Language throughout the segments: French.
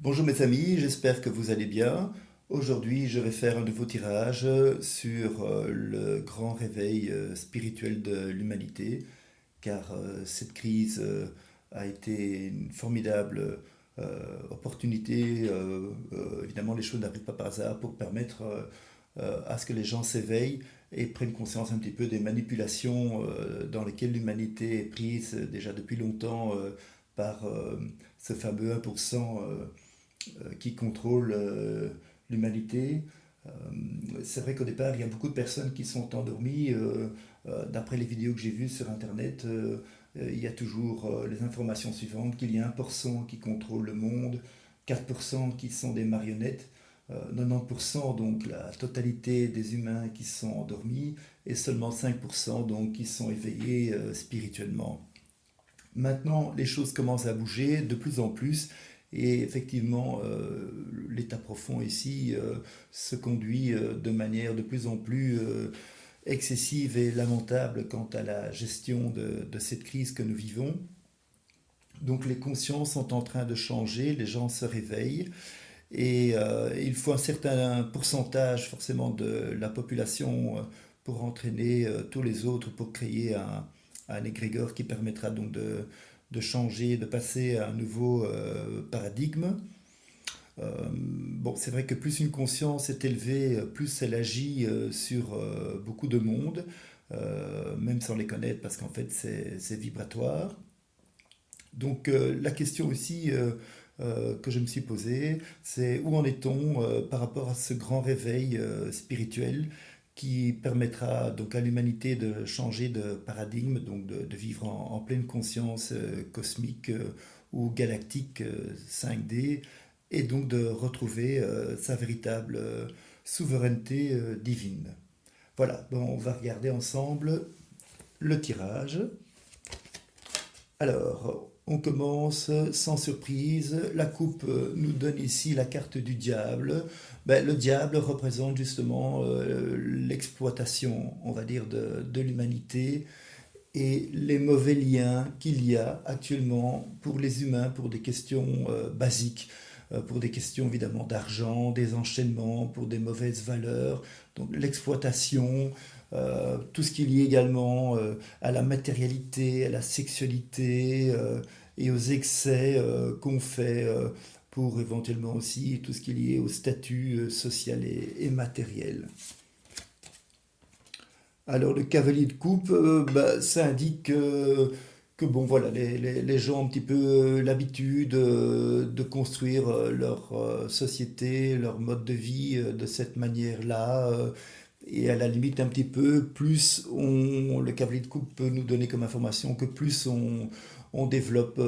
Bonjour mes amis, j'espère que vous allez bien. Aujourd'hui, je vais faire un nouveau tirage sur le grand réveil spirituel de l'humanité, car cette crise a été une formidable opportunité. Évidemment, les choses n'arrivent pas par hasard pour permettre à ce que les gens s'éveillent et prennent conscience un petit peu des manipulations dans lesquelles l'humanité est prise déjà depuis longtemps par ce fameux 1% qui contrôle l'humanité. Euh, c'est vrai qu'au départ, il y a beaucoup de personnes qui sont endormies. D'après les vidéos que j'ai vues sur Internet, il y a toujours les informations suivantes, qu'il y a 1% qui contrôle le monde, 4% qui sont des marionnettes, 90% donc la totalité des humains qui sont endormis et seulement 5% donc qui sont éveillés spirituellement. Maintenant, les choses commencent à bouger de plus en plus et effectivement, l'état profond ici se conduit de manière de plus en plus excessive et lamentable quant à la gestion de cette crise que nous vivons. Donc les consciences sont en train de changer, les gens se réveillent et il faut un certain pourcentage forcément de la population pour entraîner tous les autres pour créer un égrégore qui permettra donc de changer, de passer à un nouveau paradigme. Bon, c'est vrai que plus une conscience est élevée, plus elle agit sur beaucoup de monde, même sans les connaître, parce qu'en fait c'est vibratoire. Donc la question aussi que je me suis posée, c'est où en est-on par rapport à ce grand réveil spirituel qui permettra donc à l'humanité de changer de paradigme, donc de vivre en pleine conscience cosmique ou galactique 5D, et donc de retrouver sa véritable souveraineté divine. Voilà, bon, on va regarder ensemble le tirage. Alors, on commence sans surprise. La coupe nous donne ici la carte du diable. Ben, le diable représente justement l'exploitation, on va dire, de l'humanité et les mauvais liens qu'il y a actuellement pour les humains, pour des questions basiques, pour des questions évidemment d'argent, des enchaînements, pour des mauvaises valeurs, donc l'exploitation, tout ce qui est lié également à la matérialité, à la sexualité et aux excès qu'on fait pour éventuellement aussi tout ce qui est lié au statut social et matériel. Alors le cavalier de coupe, bah, ça indique que bon voilà, les gens ont un petit peu l'habitude de construire leur société, leur mode de vie de cette manière-là. Et à la limite un petit peu, plus le cavalier de coupe peut nous donner comme information que plus on développe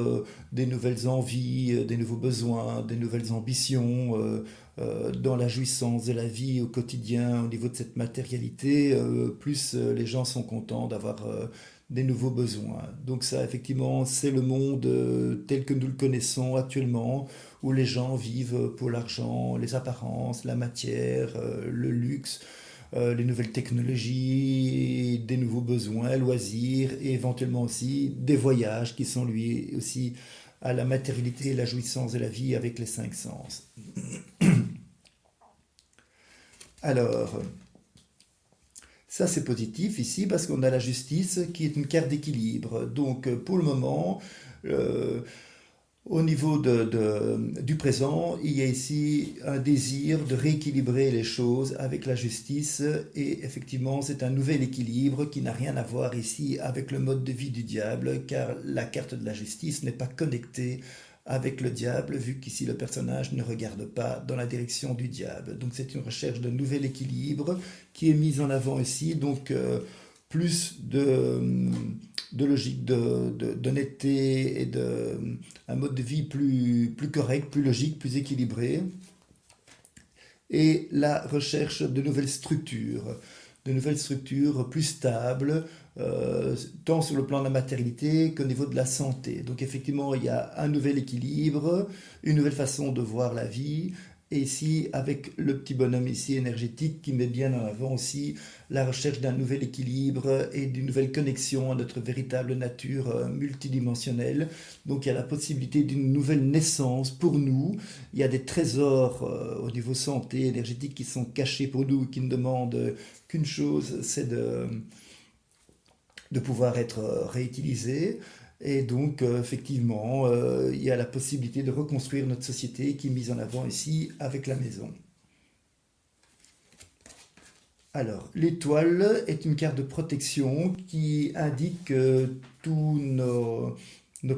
des nouvelles envies, des nouveaux besoins, des nouvelles ambitions dans la jouissance de la vie au quotidien, au niveau de cette matérialité, plus les gens sont contents d'avoir des nouveaux besoins. Donc ça, effectivement, c'est le monde tel que nous le connaissons actuellement, où les gens vivent pour l'argent, les apparences, la matière, le luxe, les nouvelles technologies, des nouveaux besoins, loisirs et éventuellement aussi des voyages qui sont liés aussi à la matérialité et la jouissance de la vie avec les cinq sens. Alors, ça c'est positif ici parce qu'on a la justice qui est une carte d'équilibre. Donc pour le moment, euh, au niveau du présent, il y a ici un désir de rééquilibrer les choses avec la justice et effectivement c'est un nouvel équilibre qui n'a rien à voir ici avec le mode de vie du diable car la carte de la justice n'est pas connectée avec le diable vu qu'ici le personnage ne regarde pas dans la direction du diable. Donc c'est une recherche de nouvel équilibre qui est mise en avant ici. Donc plus de logique, d'honnêteté et un mode de vie plus correct, plus logique, plus équilibré. Et la recherche de nouvelles structures plus stables, tant sur le plan de la matérialité qu'au niveau de la santé. Donc effectivement, il y a un nouvel équilibre, une nouvelle façon de voir la vie Et ici, avec le petit bonhomme ici énergétique qui met bien en avant aussi la recherche d'un nouvel équilibre et d'une nouvelle connexion à notre véritable nature multidimensionnelle. Donc il y a la possibilité d'une nouvelle naissance pour nous. Il y a des trésors au niveau santé énergétique qui sont cachés pour nous, qui ne demandent qu'une chose, c'est de pouvoir être réutilisés. Et donc, effectivement, il y a la possibilité de reconstruire notre société qui est mise en avant ici avec la maison. Alors, l'étoile est une carte de protection qui indique que tous nos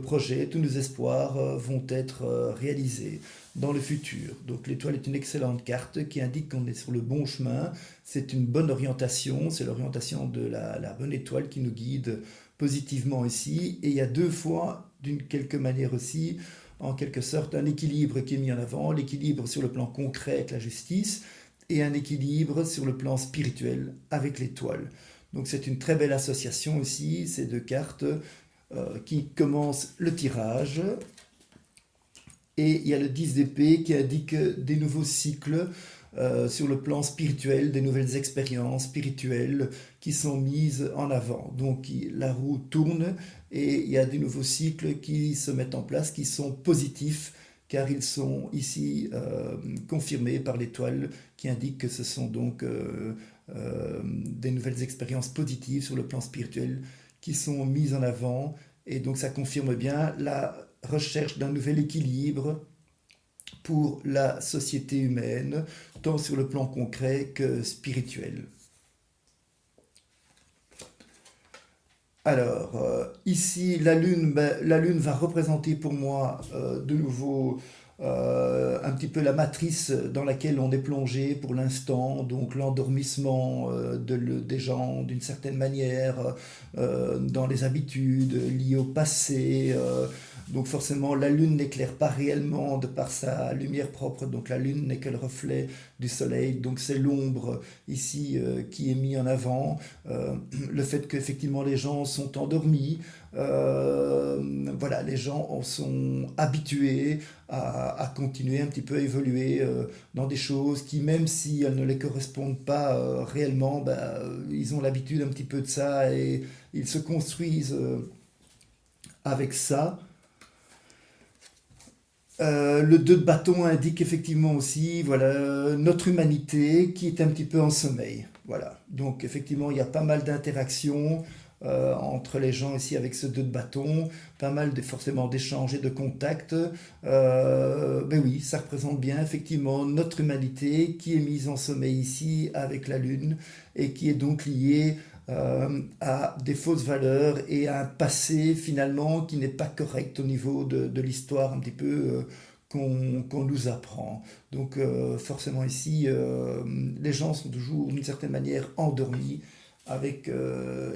projets, tous nos espoirs vont être réalisés dans le futur. Donc l'étoile est une excellente carte qui indique qu'on est sur le bon chemin. C'est une bonne orientation, c'est l'orientation de la bonne étoile qui nous guide positivement ici. Et il y a deux fois, d'une quelque manière aussi, en quelque sorte, un équilibre qui est mis en avant, l'équilibre sur le plan concret avec la justice et un équilibre sur le plan spirituel avec l'étoile. Donc c'est une très belle association ici, ces deux cartes qui commencent le tirage. Et il y a le 10 d'épée qui indique des nouveaux cycles sur le plan spirituel, des nouvelles expériences spirituelles qui sont mises en avant. Donc la roue tourne et il y a des nouveaux cycles qui se mettent en place, qui sont positifs, car ils sont ici confirmés par l'étoile qui indique que ce sont donc des nouvelles expériences positives sur le plan spirituel qui sont mises en avant. Et donc ça confirme bien la recherche d'un nouvel équilibre pour la société humaine, tant sur le plan concret que spirituel. Alors, ici, la Lune va représenter pour moi de nouveau un petit peu la matrice dans laquelle on est plongé pour l'instant, donc l'endormissement des gens d'une certaine manière, dans les habitudes liées au passé. Donc forcément, la Lune n'éclaire pas réellement de par sa lumière propre, donc la Lune n'est que le reflet du Soleil, donc c'est l'ombre ici qui est mis en avant, le fait qu'effectivement les gens sont endormis, voilà, les gens sont habitués à continuer un petit peu à évoluer dans des choses qui, même si elles ne les correspondent pas réellement, ils ont l'habitude un petit peu de ça et ils se construisent avec ça. Le 2 de bâton indique effectivement aussi voilà, notre humanité qui est un petit peu en sommeil. Voilà. Donc effectivement, il y a pas mal d'interactions entre les gens ici avec ce 2 de bâton, pas mal forcément d'échanges et de contacts. Ben oui, ça représente bien effectivement notre humanité qui est mise en sommeil ici avec la Lune et qui est donc liée à des fausses valeurs et à un passé finalement qui n'est pas correct au niveau de l'histoire un petit peu qu'on nous apprend. Donc forcément ici, les gens sont toujours d'une certaine manière endormis avec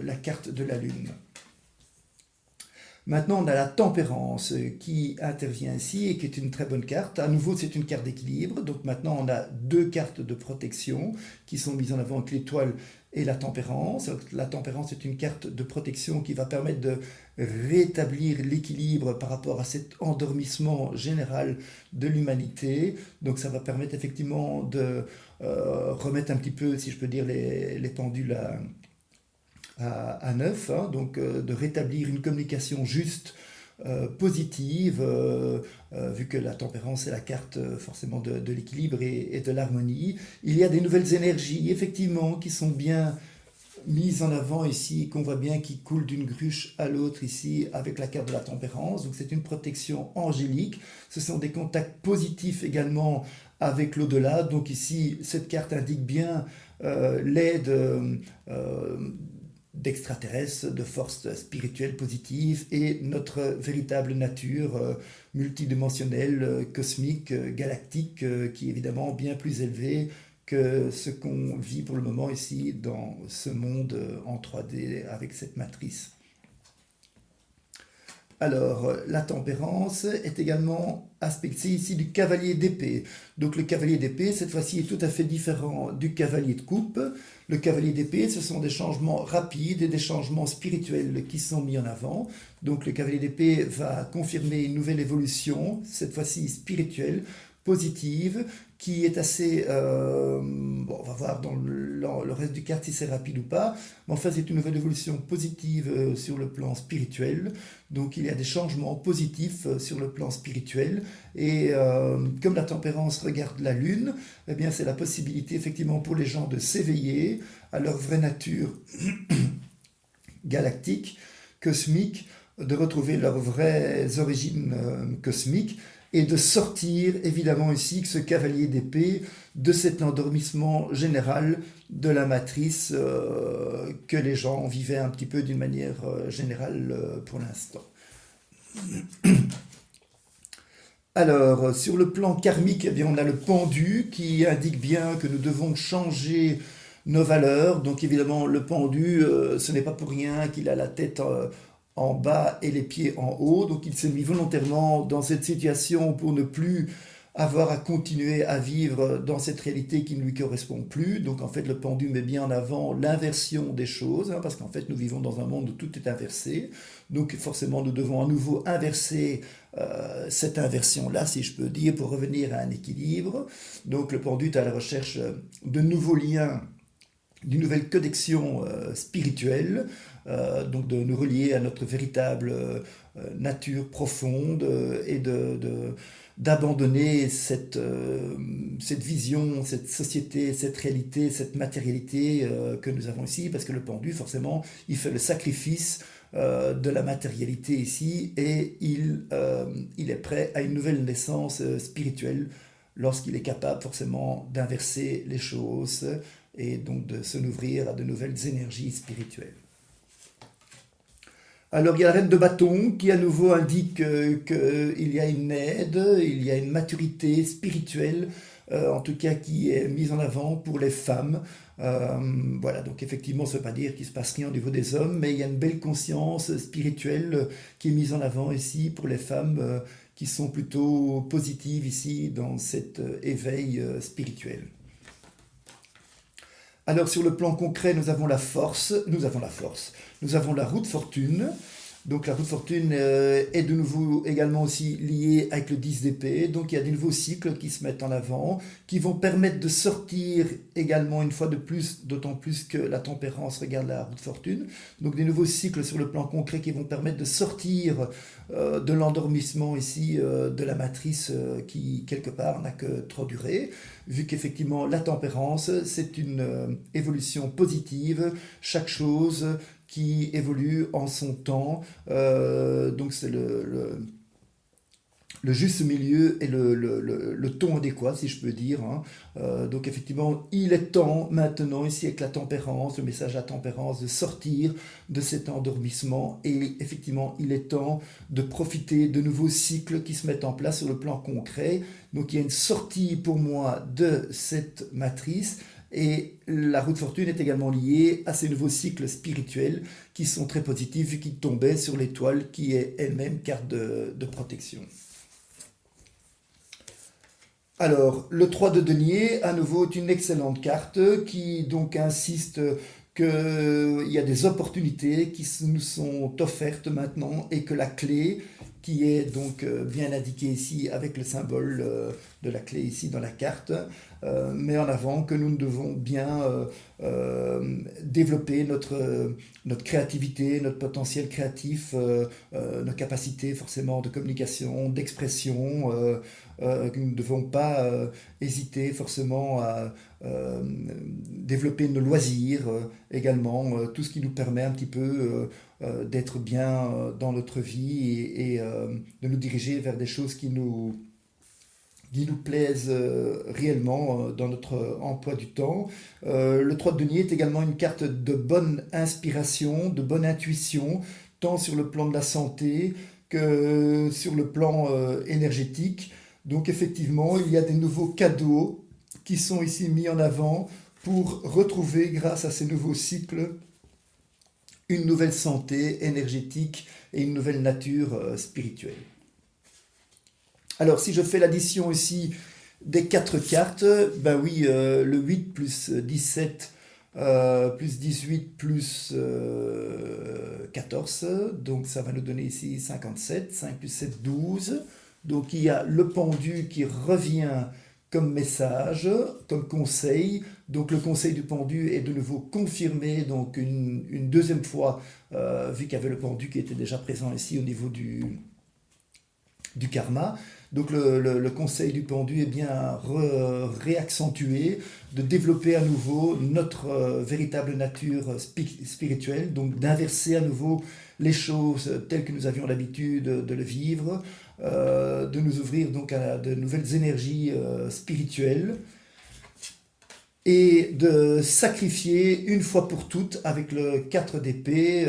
la carte de la Lune. Maintenant, on a la tempérance qui intervient ici et qui est une très bonne carte. À nouveau, c'est une carte d'équilibre. Donc maintenant, on a deux cartes de protection qui sont mises en avant avec l'étoile et la tempérance. La tempérance est une carte de protection qui va permettre de rétablir l'équilibre par rapport à cet endormissement général de l'humanité. Donc ça va permettre effectivement de remettre un petit peu, si je peux dire, les pendules à neuf, hein, donc de rétablir une communication juste, positive, vu que la tempérance est la carte forcément de l'équilibre et de l'harmonie. Il y a des nouvelles énergies, effectivement, qui sont bien mises en avant ici, qu'on voit bien qui coulent d'une cruche à l'autre ici avec la carte de la tempérance. Donc c'est une protection angélique. Ce sont des contacts positifs également avec l'au-delà. Donc ici, cette carte indique bien l'aide d'extraterrestres, de forces spirituelles positives et notre véritable nature multidimensionnelle, cosmique, galactique, qui est évidemment bien plus élevée que ce qu'on vit pour le moment ici dans ce monde en 3D avec cette matrice. Alors, la tempérance est également aspectée ici du cavalier d'épée. Donc le cavalier d'épée, cette fois-ci, est tout à fait différent du cavalier de coupe. Le cavalier d'épée, ce sont des changements rapides et des changements spirituels qui sont mis en avant. Donc le cavalier d'épée va confirmer une nouvelle évolution, cette fois-ci spirituelle, positive, qui est assez... bon, on va voir dans le reste du carte si c'est rapide ou pas. Mais enfin, c'est une nouvelle évolution positive sur le plan spirituel. Donc, il y a des changements positifs sur le plan spirituel. Et comme la tempérance regarde la lune, eh bien, c'est la possibilité effectivement pour les gens de s'éveiller à leur vraie nature galactique, cosmique, de retrouver leurs vraies origines cosmiques et de sortir évidemment ici ce cavalier d'épée de cet endormissement général de la matrice que les gens vivaient un petit peu d'une manière générale pour l'instant. Alors, sur le plan karmique, eh bien, on a le pendu qui indique bien que nous devons changer nos valeurs. Donc évidemment, le pendu, ce n'est pas pour rien qu'il a la tête en bas et les pieds en haut. Donc il s'est mis volontairement dans cette situation pour ne plus avoir à continuer à vivre dans cette réalité qui ne lui correspond plus. Donc en fait, le pendu met bien en avant l'inversion des choses, hein, parce qu'en fait, nous vivons dans un monde où tout est inversé. Donc forcément, nous devons à nouveau inverser cette inversion-là, si je peux dire, pour revenir à un équilibre. Donc le pendu est à la recherche de nouveaux liens, d'une nouvelle connexion spirituelle, donc de nous relier à notre véritable nature profonde et d'abandonner cette vision, cette société, cette réalité, cette matérialité que nous avons ici, parce que le pendu, forcément, il fait le sacrifice de la matérialité ici et il est prêt à une nouvelle naissance spirituelle lorsqu'il est capable forcément d'inverser les choses et donc de se nourrir à de nouvelles énergies spirituelles. Alors il y a la reine de bâton qui à nouveau indique qu'il y a une aide, il y a une maturité spirituelle, en tout cas qui est mise en avant pour les femmes. Voilà, donc effectivement, ça ne veut pas dire qu'il ne se passe rien au niveau des hommes, mais il y a une belle conscience spirituelle qui est mise en avant ici pour les femmes qui sont plutôt positives ici dans cet éveil spirituel. Alors sur le plan concret, nous avons la force, nous avons la roue de fortune. Donc la roue de fortune est de nouveau également aussi liée avec le 10 d'épée. Donc il y a des nouveaux cycles qui se mettent en avant, qui vont permettre de sortir également une fois de plus, d'autant plus que la tempérance regarde la roue de fortune. Donc des nouveaux cycles sur le plan concret qui vont permettre de sortir de l'endormissement ici, de la matrice qui quelque part n'a que trop duré. Vu qu'effectivement la tempérance, c'est une évolution positive, chaque chose qui évolue en son temps. Donc c'est le juste milieu et le ton adéquat, si je peux dire. Hein. Donc effectivement, il est temps maintenant, ici avec la tempérance, le message à la tempérance, de sortir de cet endormissement. Et effectivement, il est temps de profiter de nouveaux cycles qui se mettent en place sur le plan concret. Donc il y a une sortie pour moi de cette matrice. Et la roue de fortune est également liée à ces nouveaux cycles spirituels qui sont très positifs vu qu'ils tombaient sur l'étoile qui est elle-même carte de protection. Alors, le 3 de denier, à nouveau, est une excellente carte qui donc insiste qu'il y a des opportunités qui nous sont offertes maintenant et que la clé, qui est donc bien indiquée ici avec le symbole de la clé ici dans la carte, met en avant que nous devons bien développer notre créativité, notre potentiel créatif, nos capacités forcément de communication, d'expression, que nous ne devons pas hésiter forcément à développer nos loisirs également, tout ce qui nous permet un petit peu d'être bien dans notre vie et de nous diriger vers des choses qui nous plaisent réellement dans notre emploi du temps. Le 3 de denier est également une carte de bonne inspiration, de bonne intuition, tant sur le plan de la santé que sur le plan énergétique. Donc effectivement, il y a des nouveaux cadeaux qui sont ici mis en avant pour retrouver, grâce à ces nouveaux cycles, une nouvelle santé énergétique et une nouvelle nature spirituelle. Alors si je fais l'addition ici des 4 cartes, ben oui, le 8 plus 17 plus 18 plus 14, donc ça va nous donner ici 57, 5 plus 7, 12. Donc il y a le pendu qui revient comme message, comme conseil. Donc le conseil du pendu est de nouveau confirmé donc une deuxième fois, vu qu'il y avait le pendu qui était déjà présent ici au niveau du karma. Donc le conseil du pendu est bien réaccentué, de développer à nouveau notre véritable nature spirituelle, donc d'inverser à nouveau les choses telles que nous avions l'habitude de le vivre, de nous ouvrir donc à de nouvelles énergies spirituelles et de sacrifier une fois pour toutes avec le 4 d'épée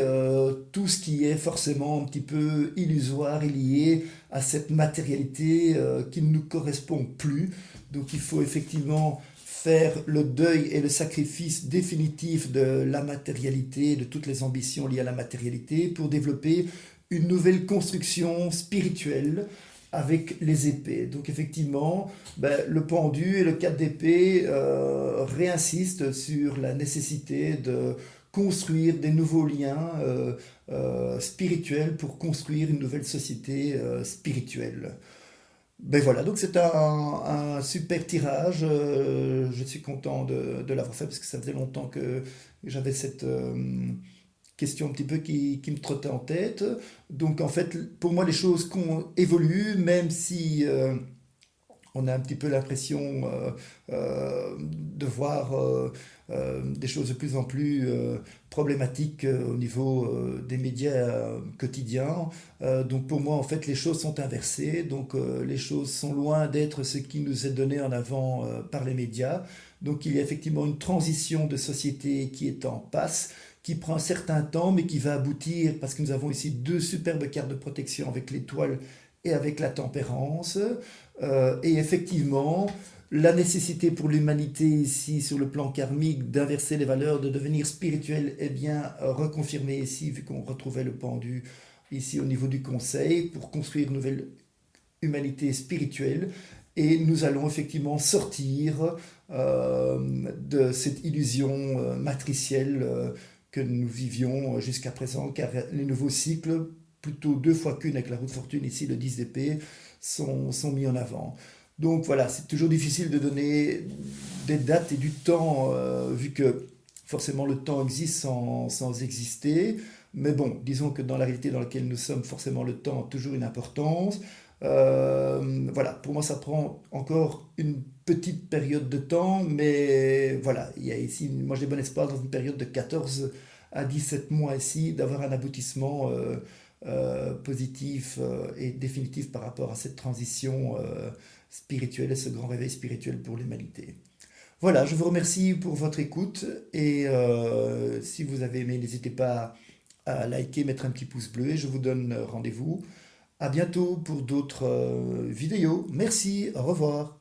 tout ce qui est forcément un petit peu illusoire et lié à cette matérialité qui ne nous correspond plus. Donc il faut effectivement faire le deuil et le sacrifice définitif de la matérialité, de toutes les ambitions liées à la matérialité pour développer une nouvelle construction spirituelle avec les épées. Donc effectivement, le pendu et le 4 d'épée réinsistent sur la nécessité de construire des nouveaux liens spirituels pour construire une nouvelle société spirituelle. Ben voilà, donc c'est un super tirage. Je suis content de l'avoir fait parce que ça faisait longtemps que j'avais cette question un petit peu qui me trottait en tête. Donc en fait, pour moi, les choses évoluent, même si on a un petit peu l'impression de voir des choses de plus en plus problématiques au niveau des médias quotidiens. Donc pour moi, en fait, les choses sont inversées. Donc les choses sont loin d'être ce qui nous est donné en avant par les médias. Donc il y a effectivement une transition de société qui est en passe, qui prend un certain temps, mais qui va aboutir, parce que nous avons ici deux superbes cartes de protection avec l'étoile et avec la tempérance. Et effectivement, la nécessité pour l'humanité ici, sur le plan karmique, d'inverser les valeurs, de devenir spirituel, est bien reconfirmée ici, vu qu'on retrouvait le pendu ici au niveau du conseil, pour construire une nouvelle humanité spirituelle. Et nous allons effectivement sortir de cette illusion matricielle que nous vivions jusqu'à présent, car les nouveaux cycles, plutôt deux fois qu'une avec la roue de fortune, ici le 10 d'épée, sont mis en avant. Donc voilà, c'est toujours difficile de donner des dates et du temps, vu que forcément le temps existe sans exister. Mais bon, disons que dans la réalité dans laquelle nous sommes, forcément le temps a toujours une importance. Voilà, pour moi ça prend encore une petite période de temps, mais voilà, il y a ici, moi j'ai bon espoir dans une période de 14 à 17 mois ici, d'avoir un aboutissement positif et définitif par rapport à cette transition spirituelle et ce grand réveil spirituel pour l'humanité. Voilà, je vous remercie pour votre écoute et si vous avez aimé, n'hésitez pas à liker, mettre un petit pouce bleu et je vous donne rendez-vous. À bientôt pour d'autres vidéos. Merci, au revoir.